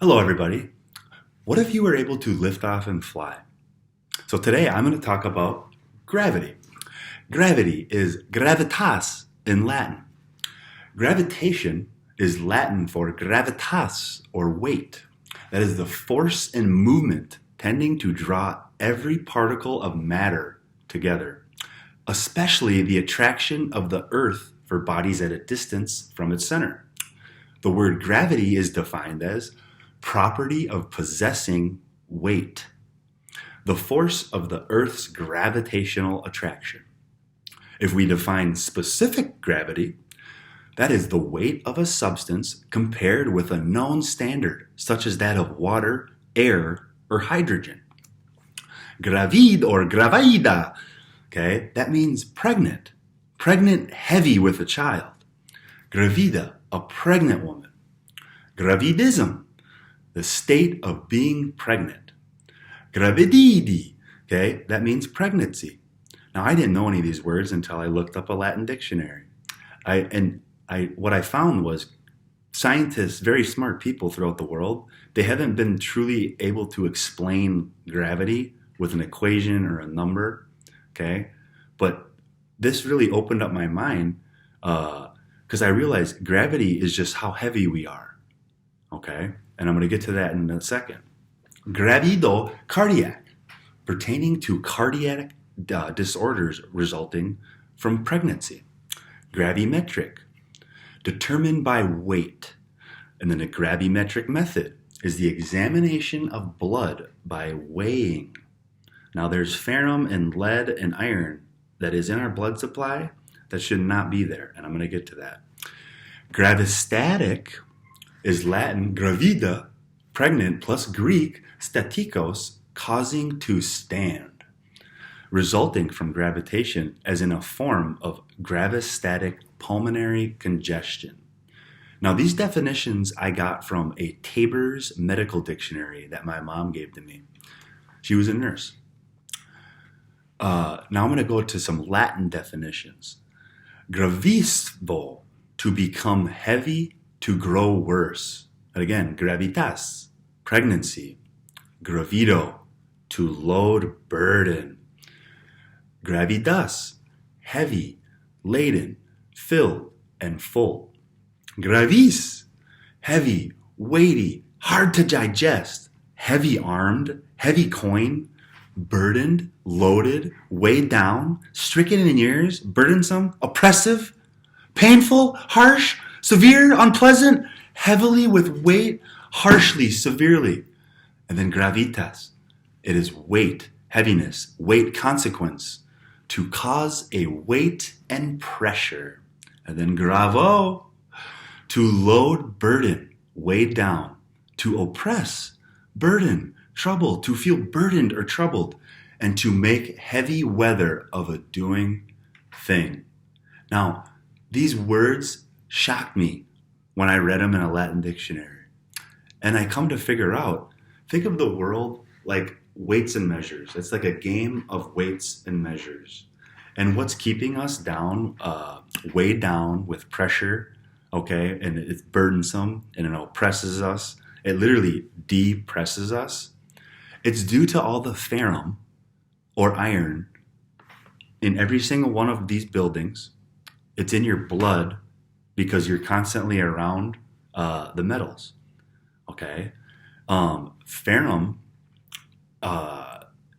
Hello, everybody. What if you were able to lift off and fly? So today I'm going to talk about gravity. Gravity is gravitas in Latin. Gravitation is Latin for gravitas, or weight. That is the force and movement tending to draw every particle of matter together, especially the attraction of the earth for bodies at a distance from its center. The word gravity is defined as property of possessing weight, the force of the Earth's gravitational attraction. If we define specific gravity, that is the weight of a substance compared with a known standard, such as that of water, air, or hydrogen. Gravid or gravida, okay, that means pregnant heavy with a child. Gravida, a pregnant woman. Gravidism, the state of being pregnant. Gravidity, okay, that means pregnancy. Now, I didn't know any of these words until I looked up a Latin dictionary. What I found was scientists, very smart people throughout the world, they haven't been truly able to explain gravity with an equation or a number, okay? But this really opened up my mind because I realized gravity is just how heavy we are, okay? And I'm going to get to that in a second. Gravido, cardiac, pertaining to cardiac disorders resulting from pregnancy. Gravimetric, determined by weight. And then the gravimetric method is the examination of blood by weighing. Now there's ferrum and lead and iron that is in our blood supply that should not be there, and I'm going to get to that. Gravistatic is Latin gravida, pregnant, plus Greek statikos, causing to stand, resulting from gravitation as in a form of gravistatic pulmonary congestion. Now, these definitions I got from a Tabor's medical dictionary that my mom gave to me. She was a nurse. Now I'm going to go to some Latin definitions. Gravisvo, to become heavy, to grow worse. And again, gravitas, pregnancy. Gravido, to load burden. Gravidas, heavy, laden, filled, and full. Gravis, heavy, weighty, hard to digest, heavy armed, heavy coin, burdened, loaded, weighed down, stricken in years, burdensome, oppressive, painful, harsh, severe, unpleasant, heavily with weight, harshly, severely. And then gravitas, it is weight, heaviness, weight consequence, to cause a weight and pressure. And then gravo, to load burden, weighed down, to oppress, burden, trouble, to feel burdened or troubled, and to make heavy weather of a doing thing. Now, these words shocked me when I read them in a Latin dictionary. And I come to figure out, think of the world like weights and measures. It's like a game of weights and measures. And what's keeping us down, weighed down with pressure, okay, and it's burdensome and it oppresses us. It literally depresses us. It's due to all the ferrum or iron in every single one of these buildings. It's in your blood because you're constantly around the metals, okay? Ferrum,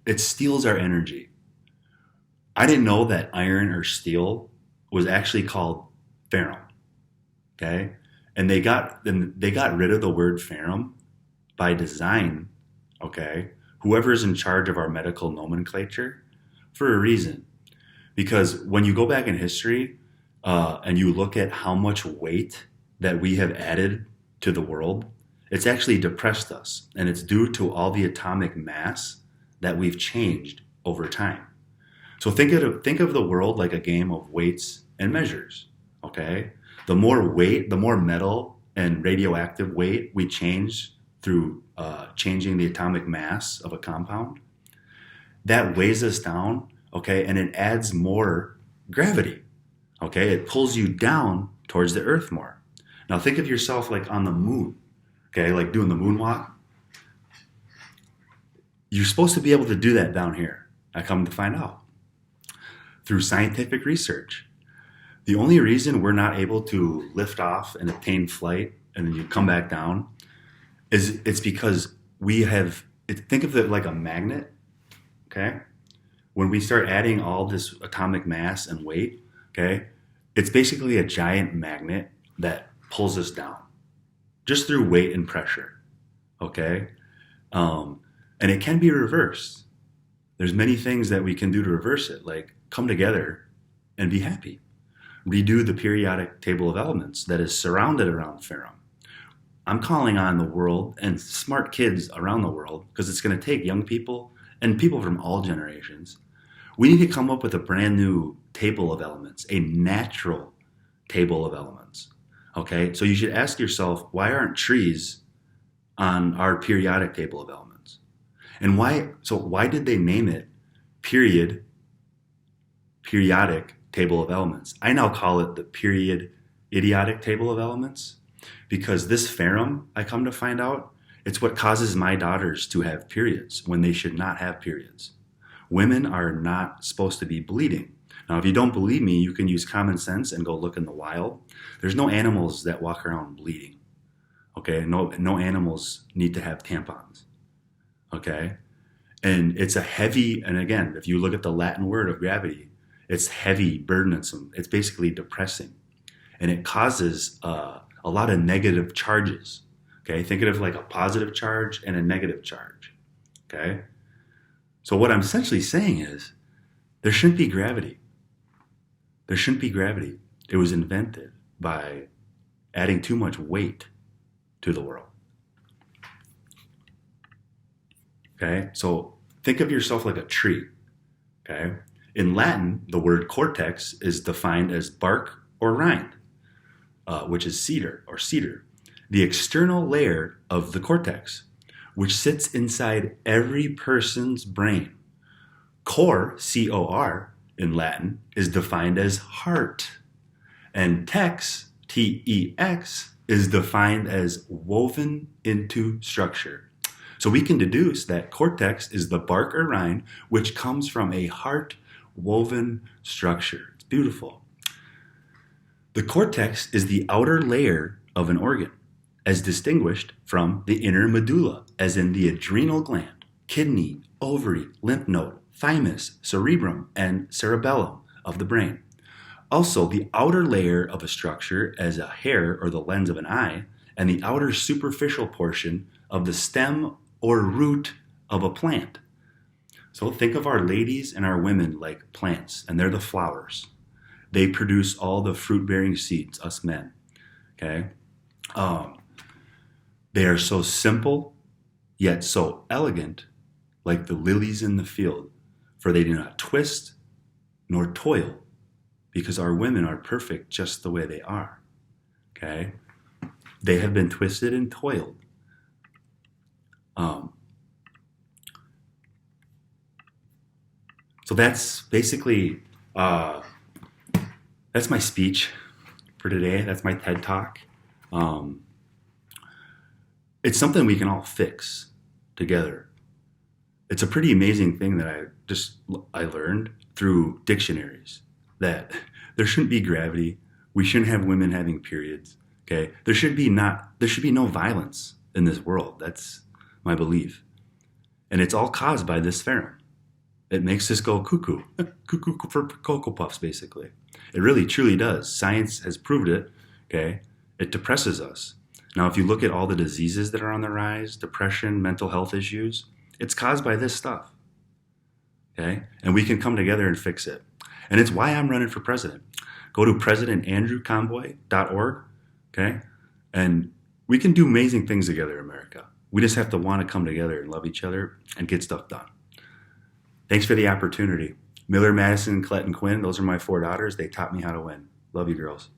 it steals our energy. I didn't know that iron or steel was actually called ferrum, okay? And they got rid of the word ferrum by design, okay? Whoever's in charge of our medical nomenclature, for a reason. Because when you go back in history and you look at how much weight that we have added to the world, it's actually depressed us. And it's due to all the atomic mass that we've changed over time. So think of the world like a game of weights and measures, okay? The more weight, the more metal and radioactive weight we change through changing the atomic mass of a compound, that weighs us down, okay? And it adds more gravity, okay? It pulls you down towards the earth more. Now think of yourself like on the moon, okay, like doing the moonwalk. You're supposed to be able to do that down here. I come to find out through scientific research. The only reason we're not able to lift off and attain flight and then you come back down is it's because we have, think of it like a magnet, okay? When we start adding all this atomic mass and weight, okay, it's basically a giant magnet that pulls us down just through weight and pressure, okay? And it can be reversed. There's many things that we can do to reverse it, like come together and be happy. Redo the periodic table of elements that is surrounded around ferrum. I'm calling on the world and smart kids around the world, because it's going to take young people and people from all generations. We need to come up with a brand new table of elements, a natural table of elements. Okay, so you should ask yourself, why aren't trees on our periodic table of elements? And why did they name it periodic table of elements? I now call it the idiotic table of elements, because this ferrum, I come to find out, it's what causes my daughters to have periods when they should not have periods. Women are not supposed to be bleeding. Now, if you don't believe me, you can use common sense and go look in the wild. There's no animals that walk around bleeding. Okay, no animals need to have tampons. Okay, and it's a heavy, and again, if you look at the Latin word of gravity, it's heavy, burdensome. It's basically depressing, and it causes a lot of negative charges. Okay, think of it like a positive charge and a negative charge. Okay, so what I'm essentially saying is there shouldn't be gravity. There shouldn't be gravity. It was invented by adding too much weight to the world. Okay, so think of yourself like a tree. Okay, in Latin, the word cortex is defined as bark or rind, which is cedar or cedar, the external layer of the cortex, which sits inside every person's brain. Cor, C-O-R, in Latin, is defined as heart. And tex, T-E-X, is defined as woven into structure. So we can deduce that cortex is the bark or rind, which comes from a heart woven structure. It's beautiful. The cortex is the outer layer of an organ, as distinguished from the inner medulla, as in the adrenal gland, kidney, ovary, lymph node, thymus, cerebrum, and cerebellum of the brain. Also, the outer layer of a structure as a hair or the lens of an eye, and the outer superficial portion of the stem or root of a plant. So think of our ladies and our women like plants, and they're the flowers. They produce all the fruit-bearing seeds, us men. Okay? They are so simple, yet so elegant, like the lilies in the field, for they do not twist nor toil, because our women are perfect just the way they are. Okay? They have been twisted and toiled. So that's basically, that's my speech for today. That's my TED Talk. It's something we can all fix together. It's a pretty amazing thing that I learned through dictionaries, that there shouldn't be gravity. We shouldn't have women having periods. Okay, there should be no violence in this world. That's my belief, and it's all caused by this ferrum. It makes us go cuckoo, cuckoo for Cocoa Puffs, basically. It really, truly does. Science has proved it. Okay, it depresses us. Now, if you look at all the diseases that are on the rise, depression, mental health issues, it's caused by this stuff. Okay, and we can come together and fix it. And it's why I'm running for president. Go to presidentandrewconvoy.org. Okay, and we can do amazing things together, America. We just have to want to come together and love each other and get stuff done. Thanks for the opportunity. Miller, Madison, Colette, and Quinn, those are my 4 daughters. They taught me how to win. Love you, girls.